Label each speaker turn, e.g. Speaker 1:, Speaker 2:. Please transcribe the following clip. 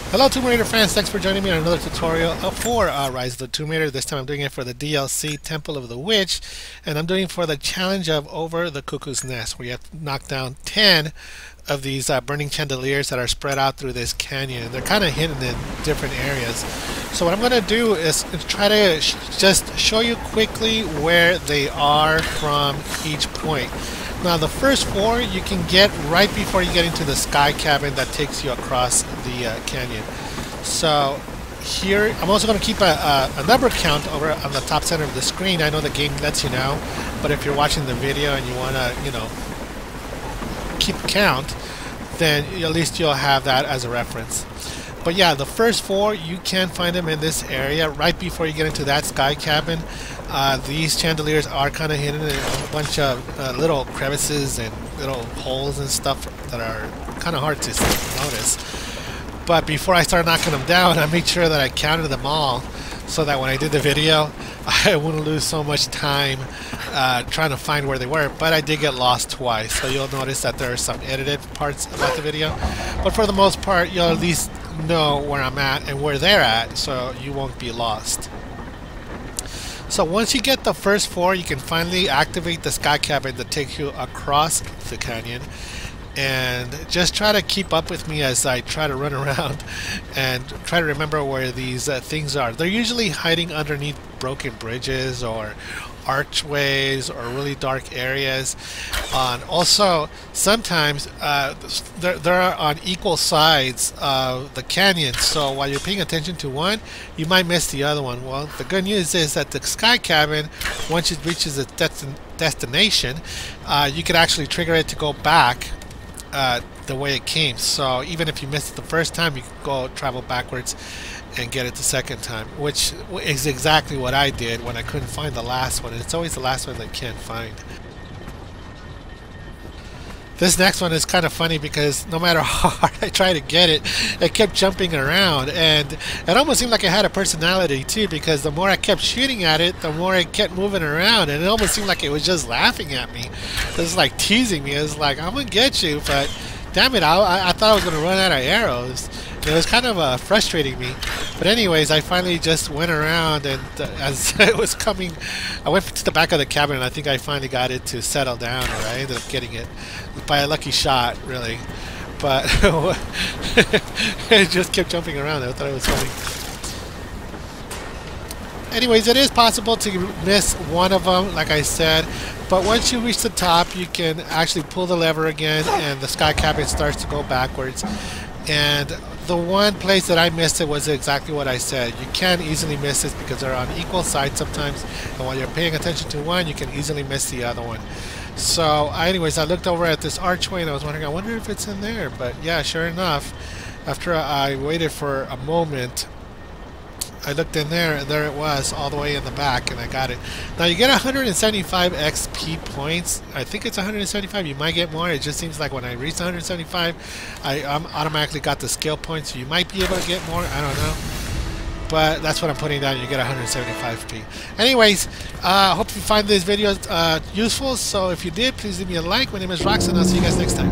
Speaker 1: Hello Tomb Raider fans, thanks for joining me on another tutorial for Rise of the Tomb Raider. This time I'm doing it for the DLC Temple of the Witch, and I'm doing it for the challenge of Over the Cuckoo's Nest, where you have to knock down 10 of these burning chandeliers that are spread out through this canyon. They're kind of hidden in different areas. So what I'm going to do is try to just show you quickly where they are from each point. Now the first four you can get right before you get into the sky cabin that takes you across the canyon. So here, I'm also going to keep a number count over on the top center of the screen. I know the game lets you know, but if you're watching the video and you want to, keep count, then at least you'll have that as a reference. But yeah, the first four, you can find them in this area right before you get into that sky cabin. These chandeliers are kind of hidden in a bunch of little crevices and little holes and stuff that are kind of hard to notice. But before I started knocking them down, I made sure that I counted them all so that when I did the video, I wouldn't lose so much time trying to find where they were. But I did get lost twice, so you'll notice that there are some edited parts about the video. But for the most part, you'll at least know where I'm at and where they're at, so you won't be lost. So once you get the first four, you can finally activate the sky cabin that takes you across the canyon. And just try to keep up with me as I try to run around and try to remember where these things are. They're usually hiding underneath broken bridges or archways or really dark areas. Also, sometimes they're on equal sides of the canyon, so while you're paying attention to one, you might miss the other one. Well, the good news is that the sky cabin, once it reaches its destination, you can actually trigger it to go back the way it came. So even if you missed it the first time, you can go travel backwards and get it the second time, which is exactly what I did when I couldn't find the last one. And it's always the last one that I can't find. This next one is kind of funny because no matter how hard I tried to get it, it kept jumping around, and it almost seemed like it had a personality too, because the more I kept shooting at it, the more it kept moving around, and it almost seemed like it was just laughing at me. It was like teasing me. It was like, I'm gonna get you, but damn it, I thought I was gonna run out of arrows. It was kind of frustrating me. But anyways, I finally just went around, and as it was coming, I went to the back of the cabin, and I think I finally got it to settle down, or I ended up getting it by a lucky shot, really. But it just kept jumping around. I thought it was funny. Anyways, it is possible to miss one of them, like I said, but once you reach the top, you can actually pull the lever again, and the sky cabin starts to go backwards. And the one place that I missed it was exactly what I said. You can easily miss it because they're on equal sides sometimes, and while you're paying attention to one, you can easily miss the other one. So anyways, I looked over at this archway and I was wondering, I wonder if it's in there. But yeah, sure enough, after I waited for a moment, I looked in there, and there it was, all the way in the back, and I got it. Now you get 175 XP points. I think it's 175. You might get more. It just seems like when I reached 175, I automatically got the skill points. So you might be able to get more. I don't know. But that's what I'm putting down. You get 175 XP. Anyways, hope you find this video useful. So if you did, please leave me a like. My name is Rox, and I'll see you guys next time.